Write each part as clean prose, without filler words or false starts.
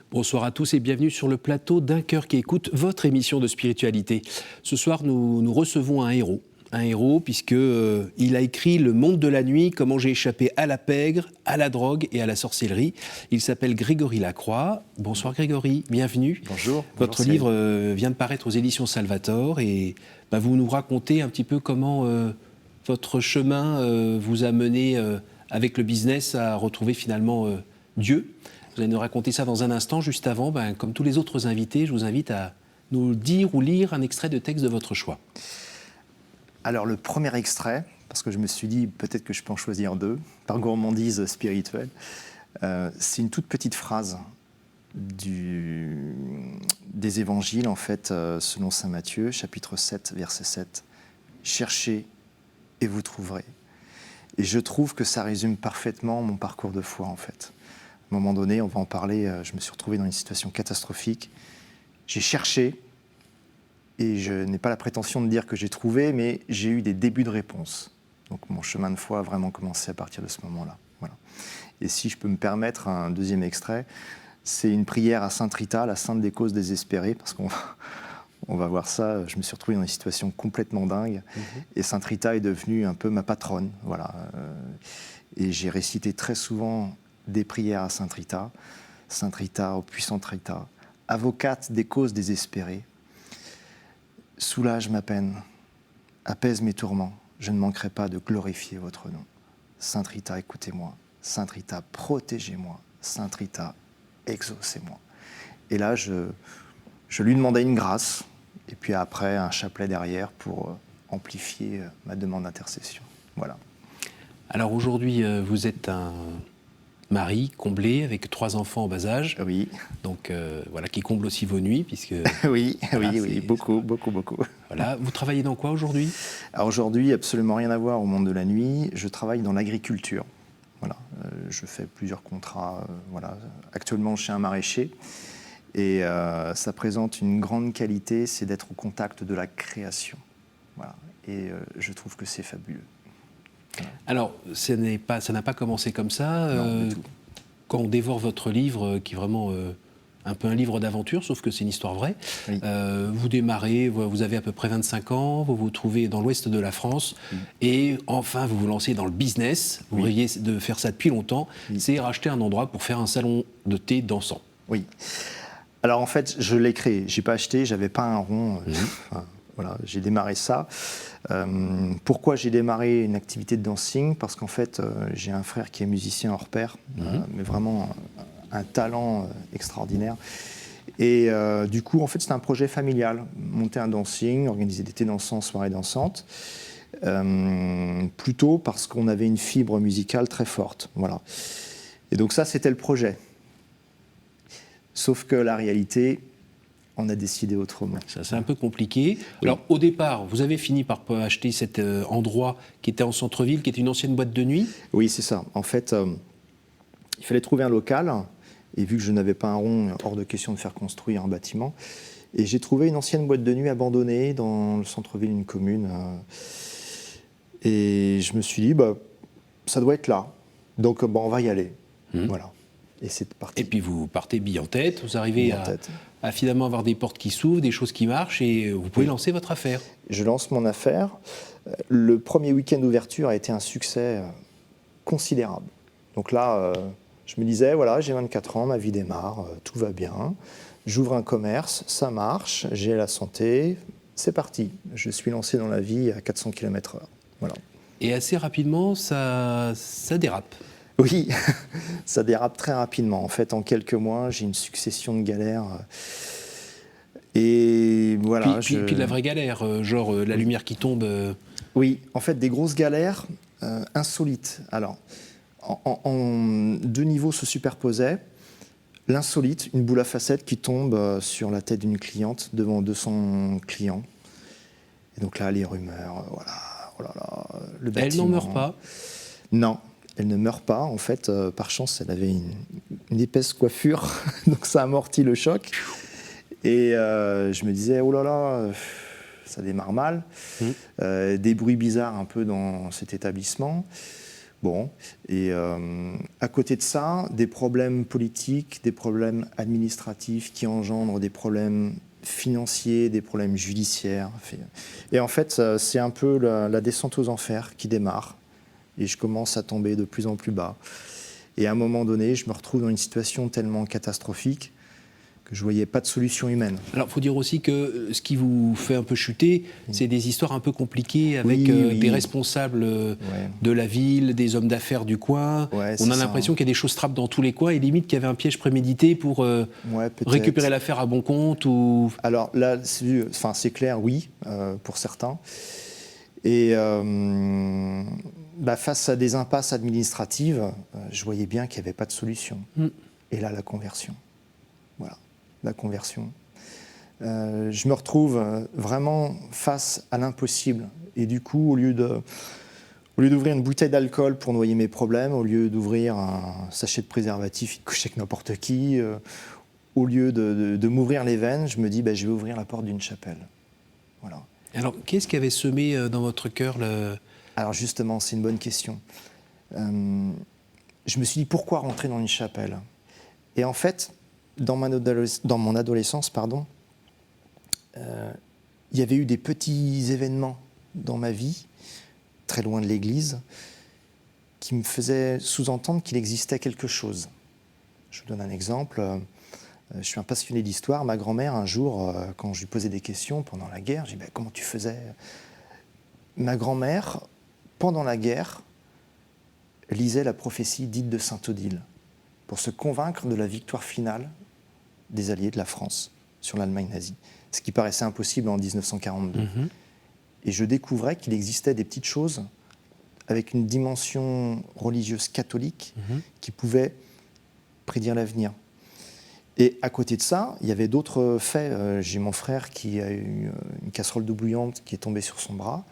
Bonsoir à tous et bienvenue sur le plateau d'Un cœur qui écoute, votre émission de spiritualité. Ce soir, nous recevons un héros puisqu'il a écrit Le monde de la nuit, comment j'ai échappé à la pègre, à la drogue et à la sorcellerie. Il s'appelle Grégory Lacroix. Bonsoir Grégory, bienvenue. Bonjour. Votre livre vient de paraître aux éditions Salvator et vous nous racontez un petit peu comment votre chemin vous a mené avec le business à retrouver finalement Dieu. Vous allez nous raconter ça dans un instant. Juste avant, comme tous les autres invités, je vous invite à nous dire ou lire un extrait de texte de votre choix. Alors le premier extrait, parce que je me suis dit peut-être que je peux en choisir deux, par gourmandise spirituelle, c'est une toute petite phrase des évangiles, en fait, selon saint Matthieu, chapitre 7, verset 7. « Cherchez et vous trouverez ». Et je trouve que ça résume parfaitement mon parcours de foi, en fait. À un moment donné, on va en parler, je me suis retrouvé dans une situation catastrophique. J'ai cherché, et je n'ai pas la prétention de dire que j'ai trouvé, mais j'ai eu des débuts de réponse. Donc mon chemin de foi a vraiment commencé à partir de ce moment-là. Voilà. Et si je peux me permettre un deuxième extrait, c'est une prière à Sainte Rita, la sainte des causes désespérées, parce qu'on va voir ça. Je me suis retrouvé dans une situation complètement dingue, et Sainte Rita est devenue un peu ma patronne. Voilà. Et j'ai récité très souvent des prières à Sainte Rita, ô puissante Rita, avocate des causes désespérées, soulage ma peine, apaise mes tourments, je ne manquerai pas de glorifier votre nom. Sainte Rita, écoutez-moi. Sainte Rita, protégez-moi. Sainte Rita, exaucez-moi. Et là, je lui demandais une grâce, et puis après, un chapelet derrière pour amplifier ma demande d'intercession. Voilà. Alors aujourd'hui, vous êtes un mari comblé avec 3 enfants en bas âge. Oui. Donc voilà, qui comble aussi vos nuits, puisque... oui, beaucoup. Voilà. Vous travaillez dans quoi aujourd'hui ? Alors aujourd'hui, absolument rien à voir au monde de la nuit. Je travaille dans l'agriculture. Voilà. Je fais plusieurs contrats. Voilà. Actuellement, je suis un maraîcher. Et ça présente une grande qualité, c'est d'être au contact de la création. Voilà. Et je trouve que c'est fabuleux. Alors, ça n'a pas commencé comme ça. Non, du tout. Quand on dévore votre livre, qui est vraiment un peu un livre d'aventure, sauf que c'est une histoire vraie, oui. Vous démarrez, vous avez à peu près 25 ans, vous vous trouvez dans l'ouest de la France, et enfin vous vous lancez dans le business, vous rêviez de faire ça depuis longtemps, c'est racheter un endroit pour faire un salon de thé dansant. Oui. Alors en fait, je l'ai créé, j'ai pas acheté, j'avais pas un rond. Voilà, j'ai démarré ça. Pourquoi j'ai démarré une activité de dancing ? Parce qu'en fait, j'ai un frère qui est musicien hors pair, mais vraiment un talent extraordinaire. Et du coup, en fait, c'était un projet familial. Monter un dancing, organiser des thés dansants, soirées dansantes. Plutôt parce qu'on avait une fibre musicale très forte. Voilà. Et donc ça, c'était le projet. Sauf que la réalité... on a décidé autrement. Ça, c'est un peu compliqué. Oui. Alors, au départ, vous avez fini par acheter cet endroit qui était en centre-ville, qui était une ancienne boîte de nuit ? Oui, c'est ça. En fait, il fallait trouver un local. Et vu que je n'avais pas un rond, hors de question de faire construire un bâtiment. Et j'ai trouvé une ancienne boîte de nuit abandonnée dans le centre-ville d'une commune. Et je me suis dit, ça doit être là. Donc, on va y aller. Voilà. Et c'est parti. Et puis vous partez bille en tête, vous arrivez à finalement avoir des portes qui s'ouvrent, des choses qui marchent, et vous pouvez lancer votre affaire. Je lance mon affaire. Le premier week-end d'ouverture a été un succès considérable. Donc là, je me disais, voilà, j'ai 24 ans, ma vie démarre, tout va bien. J'ouvre un commerce, ça marche, j'ai la santé, c'est parti. Je suis lancé dans la vie à 400 km/h. Voilà. Et assez rapidement, ça dérape. Oui, ça dérape très rapidement. En fait, en quelques mois, j'ai une succession de galères. Et voilà. Puis de la vraie galère, genre la lumière qui tombe. Oui, en fait, des grosses galères insolites. Alors, en 2 niveaux se superposaient. L'insolite, une boule à facettes qui tombe sur la tête d'une cliente devant 200 clients. Et donc là, les rumeurs, voilà, oh là là, le bâtiment. Elle n'en meurt pas ? Non. Elle ne meurt pas, en fait, par chance, elle avait une épaisse coiffure, donc ça amortit le choc. Et je me disais, oh là là, ça démarre mal. Des bruits bizarres un peu dans cet établissement. Bon, et à côté de ça, des problèmes politiques, des problèmes administratifs qui engendrent des problèmes financiers, des problèmes judiciaires. Et en fait, c'est un peu la descente aux enfers qui démarre. Et je commence à tomber de plus en plus bas. Et à un moment donné, je me retrouve dans une situation tellement catastrophique que je ne voyais pas de solution humaine. Alors, il faut dire aussi que ce qui vous fait un peu chuter, c'est des histoires un peu compliquées avec Oui. des responsables de la ville, des hommes d'affaires du coin. Ouais, On a c'est l'impression ça. qu'il y a des choses trappes dans tous les coins et limite qu'il y avait un piège prémédité pour Ouais, peut-être. récupérer l'affaire à bon compte ou... Alors là, c'est clair, oui, pour certains. Et face à des impasses administratives, je voyais bien qu'il n'y avait pas de solution. Et là, la conversion. Voilà, la conversion. Je me retrouve vraiment face à l'impossible. Et du coup, au lieu d'ouvrir une bouteille d'alcool pour noyer mes problèmes, au lieu d'ouvrir un sachet de préservatif et de coucher avec n'importe qui, au lieu de m'ouvrir les veines, je me dis, je vais ouvrir la porte d'une chapelle. Voilà. Alors, qu'est-ce qui avait semé dans votre cœur Alors justement, c'est une bonne question. Je me suis dit, pourquoi rentrer dans une chapelle? Et en fait, dans mon adolescence, il y avait eu des petits événements dans ma vie, très loin de l'église, qui me faisaient sous-entendre qu'il existait quelque chose. Je vous donne un exemple. Je suis un passionné d'histoire. Ma grand-mère, un jour, quand je lui posais des questions pendant la guerre, j'ai dit comment tu faisais? Ma grand-mère, pendant la guerre, lisait la prophétie dite de Saint-Odile pour se convaincre de la victoire finale des Alliés de la France sur l'Allemagne nazie, ce qui paraissait impossible en 1942. Et je découvrais qu'il existait des petites choses avec une dimension religieuse catholique qui pouvaient prédire l'avenir. Et à côté de ça, il y avait d'autres faits. J'ai mon frère qui a eu une casserole d'eau bouillante qui est tombée sur son bras.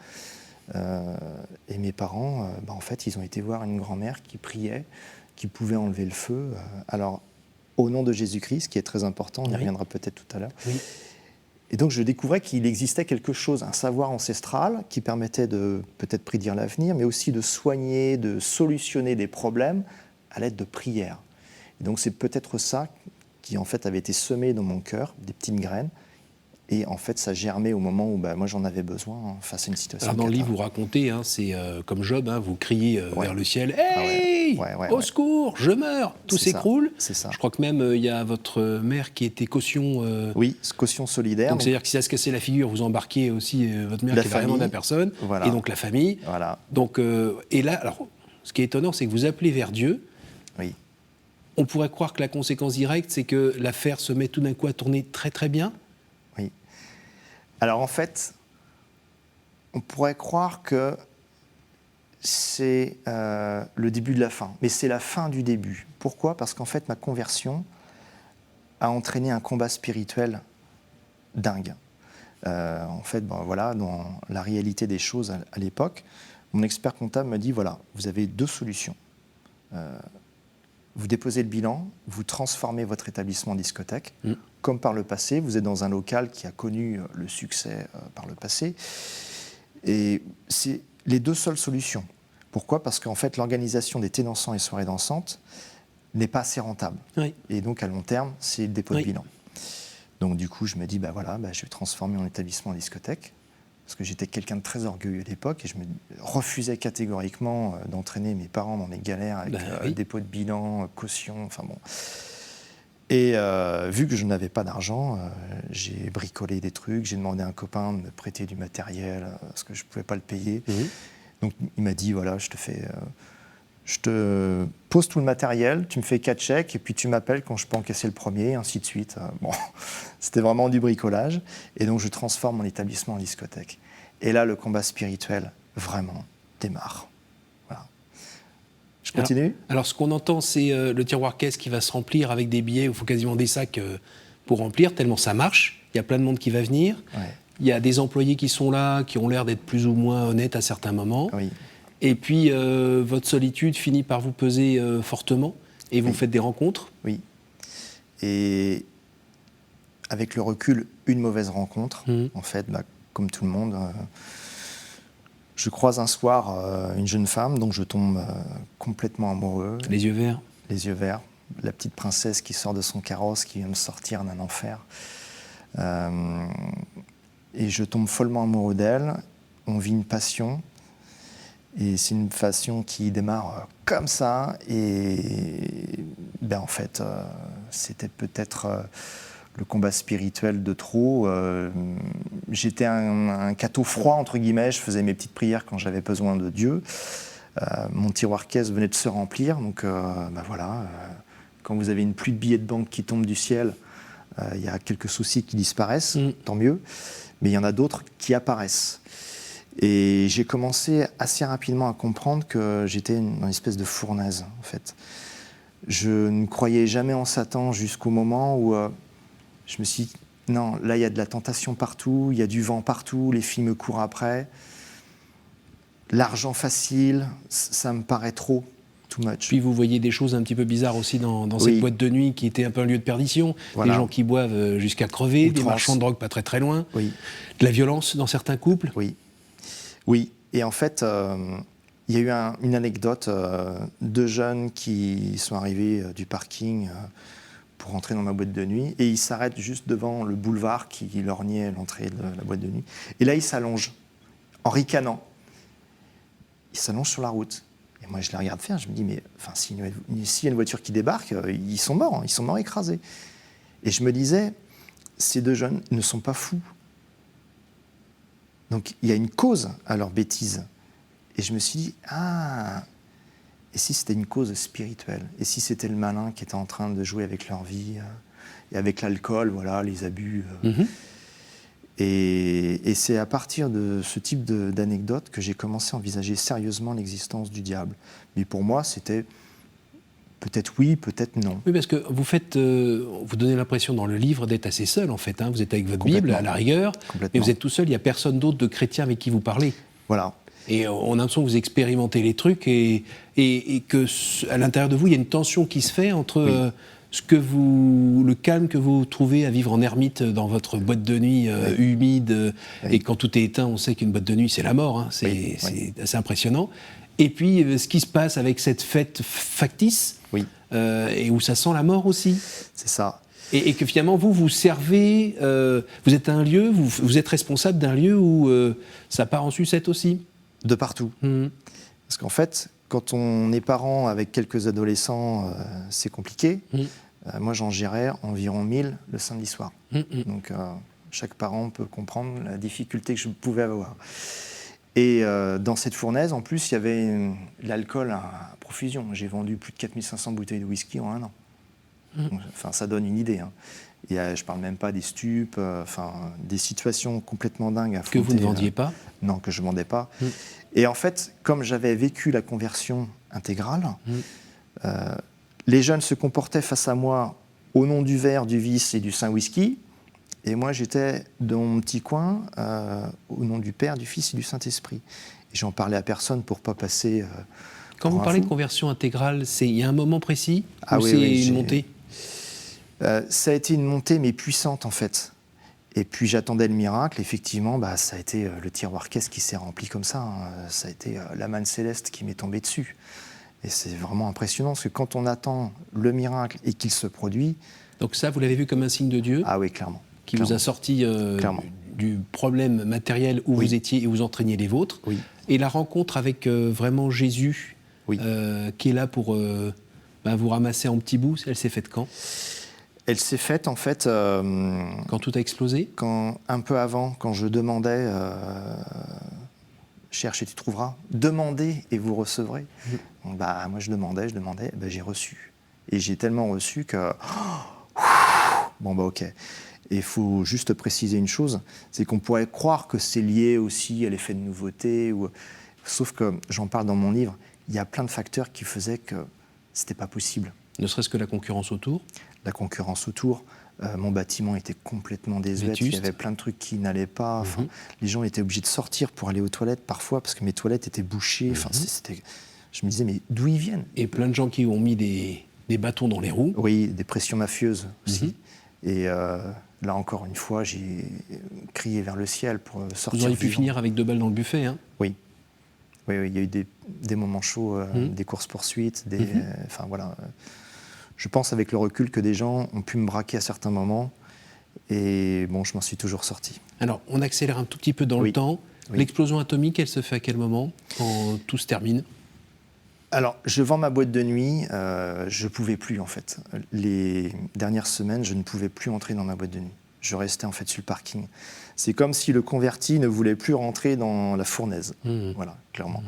Et mes parents, en fait, ils ont été voir une grand-mère qui priait, qui pouvait enlever le feu. Alors, au nom de Jésus-Christ, ce qui est très important, on y reviendra peut-être tout à l'heure. Oui. Et donc, je découvrais qu'il existait quelque chose, un savoir ancestral qui permettait de peut-être prédire l'avenir, mais aussi de soigner, de solutionner des problèmes à l'aide de prières. Et donc, c'est peut-être ça qui, en fait, avait été semé dans mon cœur, des petites graines. Et en fait, ça germait au moment où moi j'en avais besoin face à une situation. Alors dans le livre, vous racontez, c'est comme Job, vous criez vers le ciel, hey, au secours, je meurs, tout s'écroule. C'est ça. Je crois que même il y a votre mère qui était caution. Oui, caution solidaire. Donc c'est-à-dire que si ça se cassait la figure, vous embarquiez aussi votre mère qui avait vraiment de la personne, et donc la famille. Voilà. Donc et là, alors, ce qui est étonnant, c'est que vous appelez vers Dieu. Oui. On pourrait croire que la conséquence directe, c'est que l'affaire se met tout d'un coup à tourner très très bien. Oui. Alors en fait, on pourrait croire que c'est le début de la fin, mais c'est la fin du début. Pourquoi? Parce qu'en fait, ma conversion a entraîné un combat spirituel dingue. En fait, voilà, dans la réalité des choses à l'époque, mon expert comptable me dit, voilà, vous avez deux solutions. Vous déposez le bilan, vous transformez votre établissement en discothèque. Comme par le passé, vous êtes dans un local qui a connu le succès par le passé. Et c'est les deux seules solutions. Pourquoi? Parce qu'en fait, l'organisation des thés dansants et soirées dansantes n'est pas assez rentable. Oui. Et donc, à long terme, c'est le dépôt de bilan. Donc, du coup, je me dis, je vais transformer mon établissement en discothèque. Parce que j'étais quelqu'un de très orgueilleux à l'époque et je me refusais catégoriquement d'entraîner mes parents dans mes galères avec dépôt de bilan, caution, enfin bon. Et vu que je n'avais pas d'argent, j'ai bricolé des trucs, j'ai demandé à un copain de me prêter du matériel parce que je ne pouvais pas le payer. Donc il m'a dit, voilà, je te pose tout le matériel, tu me fais 4 chèques et puis tu m'appelles quand je peux encaisser le premier, et ainsi de suite. Bon, c'était vraiment du bricolage. Et donc je transforme mon établissement en discothèque. Et là, le combat spirituel, vraiment, démarre. Voilà. Je continue ? Alors ce qu'on entend, c'est le tiroir caisse qui va se remplir avec des billets, il faut quasiment des sacs pour remplir, tellement ça marche. Il y a plein de monde qui va venir. Ouais. Il y a des employés qui sont là, qui ont l'air d'être plus ou moins honnêtes à certains moments. Oui. Et puis, votre solitude finit par vous peser fortement et vous faites des rencontres. Oui. Et avec le recul, une mauvaise rencontre, en fait, comme tout le monde, Je croise un soir une jeune femme, donc je tombe complètement amoureux. Les yeux verts. Les yeux verts. La petite princesse qui sort de son carrosse, qui vient me sortir d'un enfer. Et je tombe follement amoureux d'elle. On vit une passion. Et c'est une passion qui démarre comme ça. Et en fait, c'était peut-être le combat spirituel de trop. J'étais un cateau froid, entre guillemets. Je faisais mes petites prières quand j'avais besoin de Dieu. Mon tiroir caisse venait de se remplir. Donc voilà, quand vous avez une pluie de billets de banque qui tombe du ciel, il y a quelques soucis qui disparaissent, tant mieux. Mais il y en a d'autres qui apparaissent. Et j'ai commencé assez rapidement à comprendre que j'étais dans une espèce de fournaise, en fait. Je ne croyais jamais en Satan jusqu'au moment où je me suis dit, non, là, il y a de la tentation partout, il y a du vent partout, les filles me courent après. L'argent facile, ça me paraît trop, too much. Puis vous voyez des choses un petit peu bizarres aussi dans cette boîte de nuit qui était un peu un lieu de perdition. Voilà. Des gens qui boivent jusqu'à crever, des marchands de drogue pas très très loin, de la violence dans certains couples. Oui, et en fait, il y a eu une anecdote, deux jeunes qui sont arrivés du parking pour rentrer dans ma boîte de nuit, et ils s'arrêtent juste devant le boulevard qui lorgnait l'entrée de la boîte de nuit. Et là, ils s'allongent, en ricanant. Ils s'allongent sur la route. Et moi, je les regarde faire, je me dis, mais s'il y a une voiture qui débarque, ils sont morts écrasés. Et je me disais, ces deux jeunes ne sont pas fous. Donc, il y a une cause à leur bêtise. Et je me suis dit, et si c'était une cause spirituelle? Et si c'était le malin qui était en train de jouer avec leur vie, et avec l'alcool, voilà, les abus Et c'est à partir de ce type d'anecdote que j'ai commencé à envisager sérieusement l'existence du diable. Mais pour moi, c'était peut-être oui, peut-être non. Oui, parce que vous donnez l'impression dans le livre d'être assez seul, en fait. Vous êtes avec votre Bible, à la rigueur, et vous êtes tout seul, il n'y a personne d'autre de chrétien avec qui vous parlez. Voilà. Et on a l'impression que vous expérimentez les trucs et que à l'intérieur de vous, il y a une tension qui se fait entre le calme que vous trouvez à vivre en ermite dans votre boîte de nuit humide. Et quand tout est éteint, on sait qu'une boîte de nuit, c'est la mort. C'est assez impressionnant. Et puis, ce qui se passe avec cette fête factice, et où ça sent la mort aussi. C'est ça. Et que finalement, vous servez, vous êtes un lieu, vous êtes responsable d'un lieu où ça part en sucette aussi. De partout. Parce qu'en fait, quand on est parent avec quelques adolescents, c'est compliqué. Moi, j'en gérais environ 1000 le samedi soir. Donc, chaque parent peut comprendre la difficulté que je pouvais avoir. Et dans cette fournaise, en plus, il y avait l'alcool à profusion. J'ai vendu plus de 4500 bouteilles de whisky en un an. Donc, ça donne une idée. Et, je ne parle même pas des stupes, des situations complètement dingues à affronter. Que vous ne vendiez pas ? Non, que je ne vendais pas. Et en fait, comme j'avais vécu la conversion intégrale, les jeunes se comportaient face à moi au nom du verre, du vice et du Saint-Whisky. Et moi, j'étais dans mon petit coin au nom du Père, du Fils et du Saint-Esprit. Et j'en parlais à personne pour ne pas passer... Quand vous parlez de conversion intégrale, il y a un moment précis ou oui, c'est une montée ? Ça a été une montée, mais puissante, en fait. Et puis j'attendais le miracle. Effectivement, ça a été le tiroir caisse qui s'est rempli comme ça. Ça a été la manne céleste qui m'est tombée dessus. Et c'est vraiment impressionnant, parce que quand on attend le miracle et qu'il se produit... Donc ça, vous l'avez vu comme un signe de Dieu ? Ah oui, clairement. Qui vous a sorti du problème matériel où vous étiez et vous entraîniez les vôtres. Et la rencontre avec vraiment Jésus, qui est là pour vous ramasser en petits bouts, elle s'est faite quand ? Elle s'est faite, en fait... quand tout a explosé ? Un peu avant, quand je demandais... cherche et tu trouveras. Demandez et vous recevrez. Donc, moi, je demandais, j'ai reçu. Et j'ai tellement reçu que... ok. Et il faut juste préciser une chose, c'est qu'on pourrait croire que c'est lié aussi à l'effet de nouveauté. Sauf que, j'en parle dans mon livre, il y a plein de facteurs qui faisaient que c'était pas possible. Ne serait-ce que la concurrence autour ? La concurrence autour. Mon bâtiment était complètement désuet. Il y avait plein de trucs qui n'allaient pas. Les gens étaient obligés de sortir pour aller aux toilettes parfois parce que mes toilettes étaient bouchées. Je me disais, mais d'où ils viennent ? Et plein de gens qui ont mis des bâtons dans les roues. Oui, des pressions mafieuses aussi. Et là, encore une fois, j'ai crié vers le ciel pour sortir. Vous auriez pu finir avec 2 balles dans le buffet, hein ? Oui. Oui, il y a eu des moments chauds, des courses-poursuites, enfin voilà. Je pense avec le recul que des gens ont pu me braquer à certains moments et bon, je m'en suis toujours sorti. Alors, on accélère un tout petit peu dans le temps. Oui. L'explosion atomique, elle se fait à quel moment, quand tout se termine? Alors, je vends ma boîte de nuit, je ne pouvais plus en fait. Les dernières semaines, je ne pouvais plus entrer dans ma boîte de nuit. Je restais en fait sur le parking. C'est comme si le converti ne voulait plus rentrer dans la fournaise. Voilà, clairement.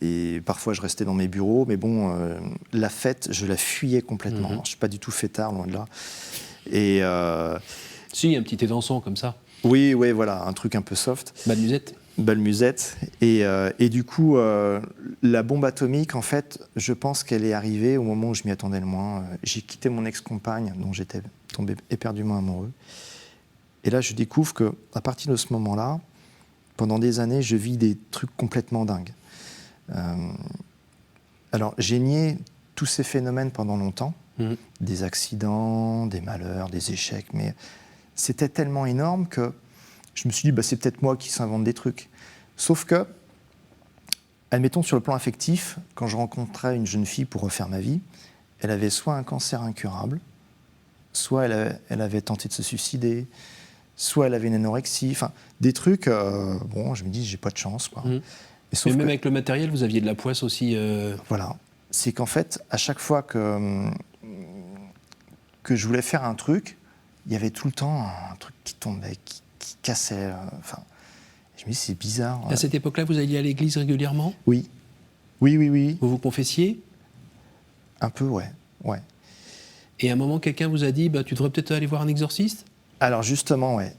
Et parfois, je restais dans mes bureaux, mais bon, la fête, je la fuyais complètement. Alors, je ne suis pas du tout fêtard, loin de là. Et si, un petit étançon comme ça. Oui, voilà, un truc un peu soft. Balmusette. Balmusette. Et du coup, la bombe atomique, en fait, je pense qu'elle est arrivée au moment où je m'y attendais le moins. J'ai quitté mon ex-compagne, dont j'étais tombé éperdument amoureux. Et là, je découvre qu'à partir de ce moment-là, pendant des années, je vis des trucs complètement dingues. Alors, j'ai nié tous ces phénomènes pendant longtemps, des accidents, des malheurs, des échecs, mais c'était tellement énorme que je me suis dit, c'est peut-être moi qui s'invente des trucs. Sauf que, admettons sur le plan affectif, quand je rencontrais une jeune fille pour refaire ma vie, elle avait soit un cancer incurable, soit elle avait tenté de se suicider, soit elle avait une anorexie, enfin des trucs, bon, je me dis, j'ai pas de chance, quoi. Mais même avec le matériel, vous aviez de la poisse aussi. Voilà. C'est qu'en fait, à chaque fois que je voulais faire un truc, il y avait tout le temps un truc qui tombait, qui cassait. Enfin, je me dis, c'est bizarre. À cette époque-là, vous alliez à l'église régulièrement? Oui. Oui. Vous vous confessiez? Un peu, ouais. Et à un moment, quelqu'un vous a dit, tu devrais peut-être aller voir un exorciste? Alors justement, ouais.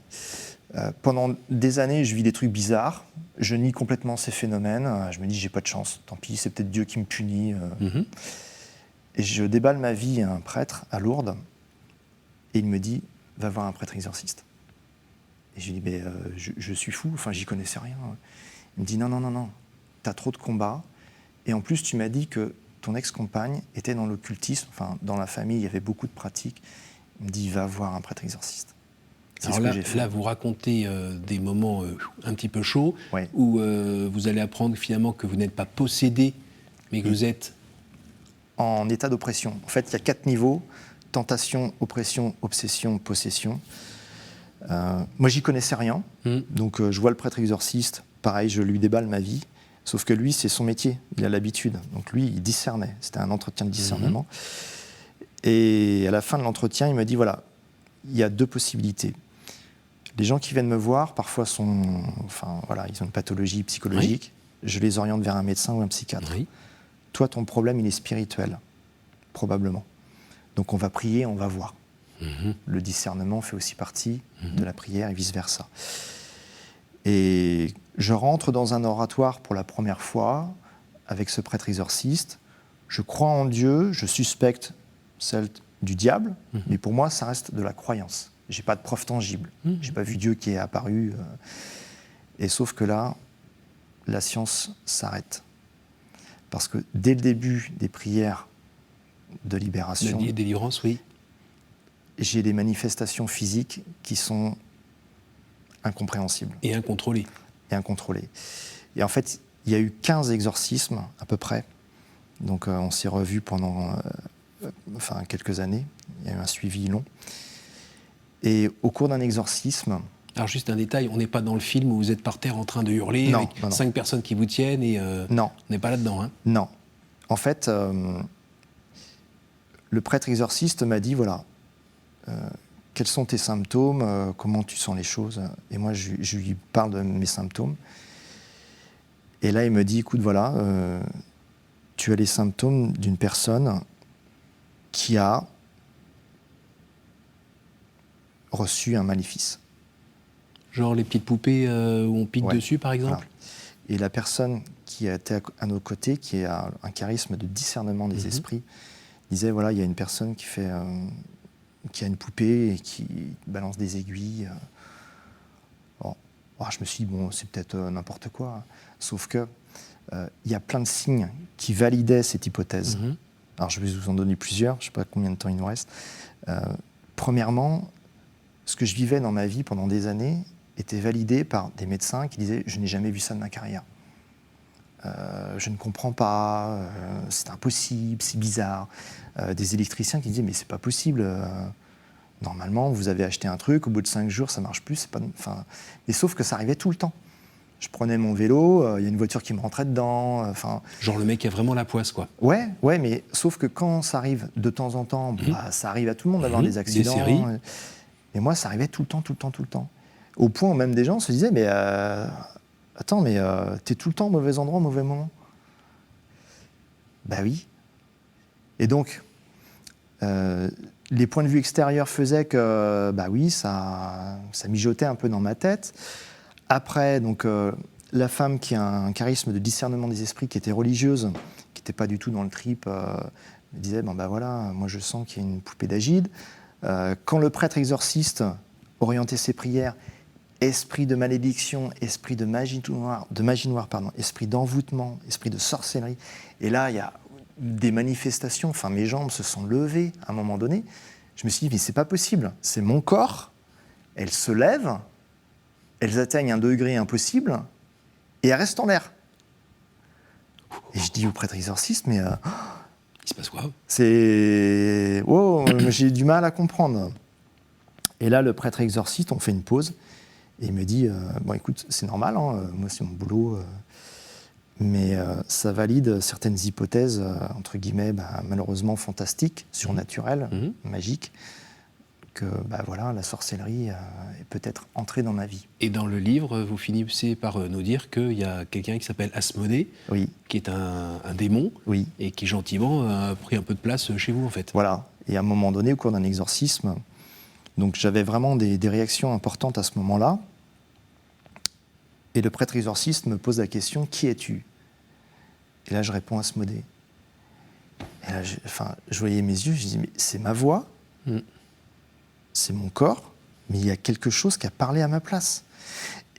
Pendant des années, je vis des trucs bizarres. Je nie complètement ces phénomènes. Je me dis, j'ai pas de chance. Tant pis, c'est peut-être Dieu qui me punit. Et je déballe ma vie à un prêtre à Lourdes. Et il me dit, va voir un prêtre exorciste. Et je lui dis, je suis fou. Enfin, j'y connaissais rien. Il me dit, non. T'as trop de combats. Et en plus, tu m'as dit que ton ex-compagne était dans l'occultisme. Enfin, dans la famille, il y avait beaucoup de pratiques. Il me dit, va voir un prêtre exorciste. Alors là, vous racontez des moments un petit peu chauds, où vous allez apprendre finalement que vous n'êtes pas possédé, mais que vous êtes... En état d'oppression. En fait, il y a 4 niveaux: tentation, oppression, obsession, possession. Moi, j'y connaissais rien. Donc, je vois le prêtre exorciste. Pareil, je lui déballe ma vie. Sauf que lui, c'est son métier. Il a l'habitude. Donc, lui, il discernait. C'était un entretien de discernement. Et à la fin de l'entretien, il me dit, voilà, il y a 2 possibilités. Les gens qui viennent me voir, parfois ils ont une pathologie psychologique. Je les oriente vers un médecin ou un psychiatre. Toi, ton problème, il est spirituel, probablement. Donc on va prier, on va voir. Le discernement fait aussi partie de la prière et vice-versa. Et je rentre dans un oratoire pour la première fois avec ce prêtre exorciste. Je crois en Dieu, je suspecte celle du diable, mais pour moi, ça reste de la croyance. J'ai pas de preuve tangible. J'ai pas vu Dieu qui est apparu. Et sauf que là, la science s'arrête. Parce que dès le début des prières de libération... De délivrance, oui. J'ai des manifestations physiques qui sont incompréhensibles. Et incontrôlées. Et en fait, il y a eu 15 exorcismes, à peu près. Donc on s'est revus pendant quelques années. Il y a eu un suivi long. Et au cours d'un exorcisme... Alors juste un détail, on n'est pas dans le film où vous êtes par terre en train de hurler avec 5 personnes qui vous tiennent et non. On n'est pas là-dedans. Hein. Non. En fait, le prêtre exorciste m'a dit, voilà, quels sont tes symptômes, comment tu sens les choses? Et moi, je lui parle de mes symptômes. Et là, il me dit, écoute, voilà, tu as les symptômes d'une personne qui a reçu un maléfice. Genre les petites poupées où on pique dessus, par exemple. Voilà. Et la personne qui était à nos côtés, qui a un charisme de discernement des esprits, disait, voilà, il y a une personne qui a une poupée et qui balance des aiguilles. Bon. Alors, je me suis dit, bon, c'est peut-être n'importe quoi. Sauf que il y a plein de signes qui validaient cette hypothèse. Alors, je vais vous en donner plusieurs. Je ne sais pas combien de temps il nous reste. Premièrement, ce que je vivais dans ma vie pendant des années était validé par des médecins qui disaient « je n'ai jamais vu ça de ma carrière ». je ne comprends pas, c'est impossible, c'est bizarre. Des électriciens qui disaient mais c'est pas possible, normalement vous avez acheté un truc, au bout de 5 jours ça marche plus, c'est pas... Enfin, mais sauf que ça arrivait tout le temps. Je prenais mon vélo, il y a une voiture qui me rentrait dedans. Genre le mec qui a vraiment la poisse, quoi. Ouais, mais sauf que quand ça arrive de temps en temps, ça arrive à tout le monde d'avoir des accidents. Des séries. Et moi, ça arrivait tout le temps. Au point où même des gens se disaient, mais attends, mais t'es tout le temps au mauvais endroit, au mauvais moment. Bah oui. Et donc, les points de vue extérieurs faisaient que, bah oui, ça mijotait un peu dans ma tête. Après, donc, la femme qui a un charisme de discernement des esprits, qui était religieuse, qui n'était pas du tout dans le trip, me disait, bon bah voilà, moi je sens qu'il y a une poupée d'Agide. Quand le prêtre exorciste orientait ses prières, esprit de malédiction, esprit de magie noire, esprit d'envoûtement, esprit de sorcellerie. Et là, il y a des manifestations, enfin mes jambes se sont levées à un moment donné. Je me suis dit, mais c'est pas possible, c'est mon corps, elles se lèvent, elles atteignent un degré impossible et elles restent en l'air. Et je dis au prêtre exorciste, mais il se passe quoi? C'est... Oh, j'ai du mal à comprendre. Et là, le prêtre exorciste, on fait une pause, et il me dit, bon écoute, c'est normal, hein, moi c'est mon boulot, mais ça valide certaines hypothèses, entre guillemets, malheureusement fantastiques, surnaturelles, magiques, que voilà, la sorcellerie est peut-être entrée dans ma vie. Et dans le livre, vous finissez par nous dire qu'il y a quelqu'un qui s'appelle Asmodée, qui est un démon, et qui gentiment a pris un peu de place chez vous en fait. Voilà, et à un moment donné, au cours d'un exorcisme, donc j'avais vraiment des réactions importantes à ce moment-là, et le prêtre exorciste me pose la question, qui es-tu? Et là je réponds Asmodée. Et là je voyais mes yeux, je dis, mais c'est ma voix, c'est mon corps, mais il y a quelque chose qui a parlé à ma place.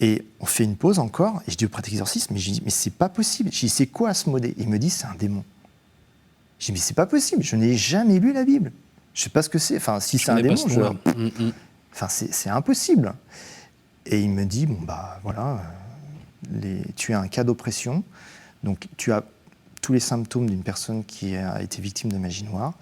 Et on fait une pause encore, et je dis au prêtre exorciste, mais je dis, mais c'est pas possible. Je dis, c'est quoi Asmodée? Il me dit, c'est un démon. Je dis, mais c'est pas possible, je n'ai jamais lu la Bible. Je sais pas ce que c'est. Enfin, si c'est un démon, c'est impossible. Et il me dit, bon bah voilà, tu as un cas d'oppression, donc tu as tous les symptômes d'une personne qui a été victime de magie noire.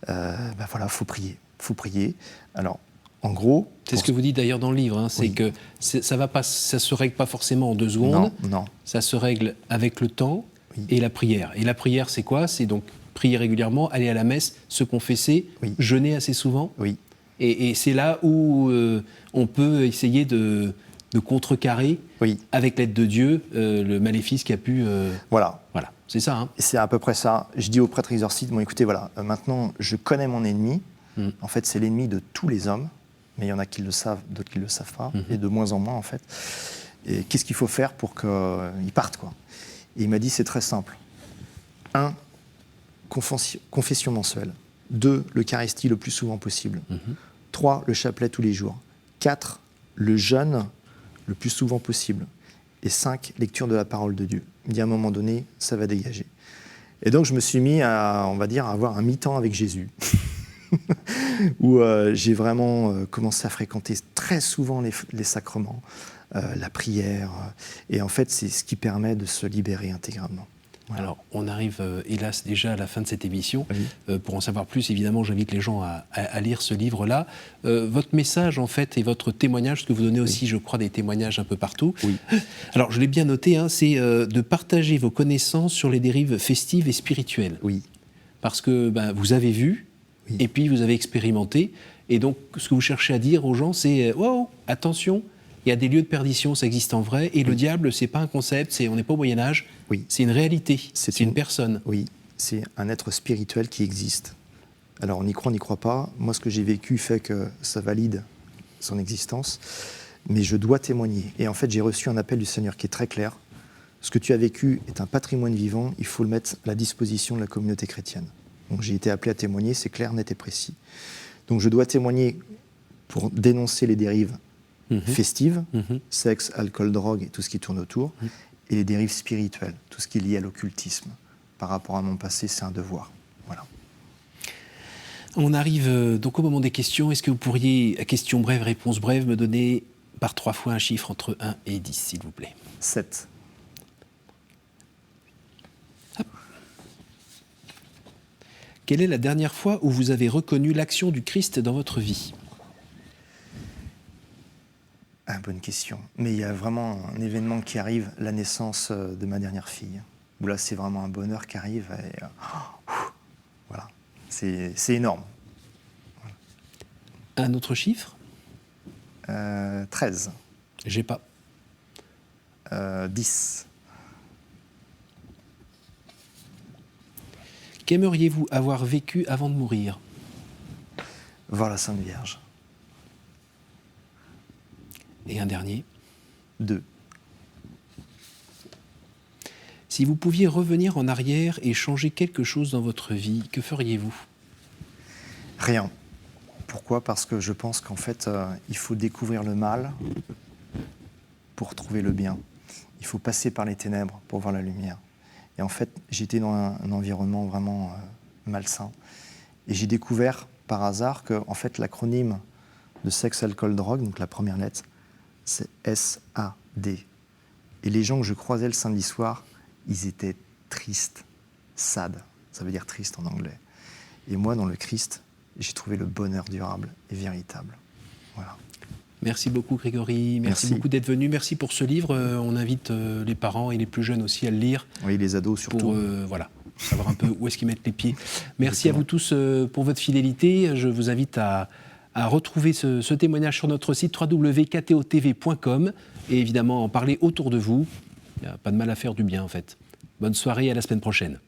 Voilà, faut prier. Alors, en gros... C'est ce que vous dites d'ailleurs dans le livre, hein, c'est que ça se règle pas forcément en 2 secondes. Non. Ça se règle avec le temps et la prière. Et la prière, c'est quoi? C'est donc prier régulièrement, aller à la messe, se confesser, jeûner assez souvent. Et c'est là où on peut essayer de contrecarrer, avec l'aide de Dieu, le maléfice qui a pu... Voilà, c'est ça. Hein. C'est à peu près ça. Je dis au prêtre exorciste, bon écoutez, voilà, maintenant je connais mon ennemi. En fait, c'est l'ennemi de tous les hommes, mais il y en a qui le savent, d'autres qui ne le savent pas, et de moins en moins en fait. Et qu'est-ce qu'il faut faire pour qu'il parte, quoi? Et il m'a dit, c'est très simple. 1, confession mensuelle. 2, l'Eucharistie le plus souvent possible. 3, le chapelet tous les jours. 4, le jeûne le plus souvent possible. Et 5, lecture de la parole de Dieu. Il me dit, à un moment donné, ça va dégager. Et donc, je me suis mis à, on va dire, à avoir un mi-temps avec Jésus. Où j'ai vraiment commencé à fréquenter très souvent les sacrements, la prière. Et en fait, c'est ce qui permet de se libérer intégralement. Voilà. Alors, on arrive, hélas, déjà à la fin de cette émission. Pour en savoir plus, évidemment, j'invite les gens à lire ce livre-là. Votre message, en fait, et votre témoignage, ce que vous donnez aussi, je crois, des témoignages un peu partout. Alors, je l'ai bien noté, hein, c'est de partager vos connaissances sur les dérives festives et spirituelles. Parce que vous avez vu, et puis vous avez expérimenté. Et donc, ce que vous cherchez à dire aux gens, c'est « Wow, attention !» Il y a des lieux de perdition, ça existe en vrai, et le diable, c'est pas un concept, on n'est pas au Moyen-Âge, c'est une réalité, c'est une personne. Oui, c'est un être spirituel qui existe. Alors on y croit, on n'y croit pas. Moi, ce que j'ai vécu fait que ça valide son existence, mais je dois témoigner. Et en fait, j'ai reçu un appel du Seigneur qui est très clair. Ce que tu as vécu est un patrimoine vivant, il faut le mettre à la disposition de la communauté chrétienne. Donc j'ai été appelé à témoigner, c'est clair, net et précis. Donc je dois témoigner pour dénoncer les dérives festives, sexe, alcool, drogue et tout ce qui tourne autour, et les dérives spirituelles, tout ce qui est lié à l'occultisme. Par rapport à mon passé, c'est un devoir. Voilà. On arrive donc au moment des questions. Est-ce que vous pourriez, à question brève, réponse brève, me donner par 3 fois un chiffre entre 1 et 10, s'il vous plaît? 7. Quelle est la dernière fois où vous avez reconnu l'action du Christ dans votre vie ? Bonne question. Mais il y a vraiment un événement qui arrive, la naissance de ma dernière fille. Où là, c'est vraiment un bonheur qui arrive. Et, voilà, c'est énorme. Un autre chiffre ? 13. J'ai pas. 10. Qu'aimeriez-vous avoir vécu avant de mourir ? Voir la Sainte Vierge. Et un dernier ? 2. Si vous pouviez revenir en arrière et changer quelque chose dans votre vie, que feriez-vous ? Rien. Pourquoi ? Parce que je pense qu'en fait, il faut découvrir le mal pour trouver le bien. Il faut passer par les ténèbres pour voir la lumière. Et en fait, j'étais dans un environnement vraiment malsain. Et j'ai découvert par hasard que en fait, l'acronyme de sexe, alcool, drogue, donc la première lettre, c'est S-A-D. Et les gens que je croisais le samedi soir, ils étaient tristes, sad. Ça veut dire triste en anglais. Et moi, dans le Christ, j'ai trouvé le bonheur durable et véritable. Voilà. Merci beaucoup Grégory, merci beaucoup d'être venu, merci pour ce livre. On invite les parents et les plus jeunes aussi à le lire. Oui, les ados surtout. Pour voilà, savoir un peu où est-ce qu'ils mettent les pieds. Merci à vous tous pour votre fidélité. Je vous invite à retrouver ce témoignage sur notre site www.ktotv.com et évidemment en parler autour de vous. Il n'y a pas de mal à faire du bien en fait. Bonne soirée, à la semaine prochaine.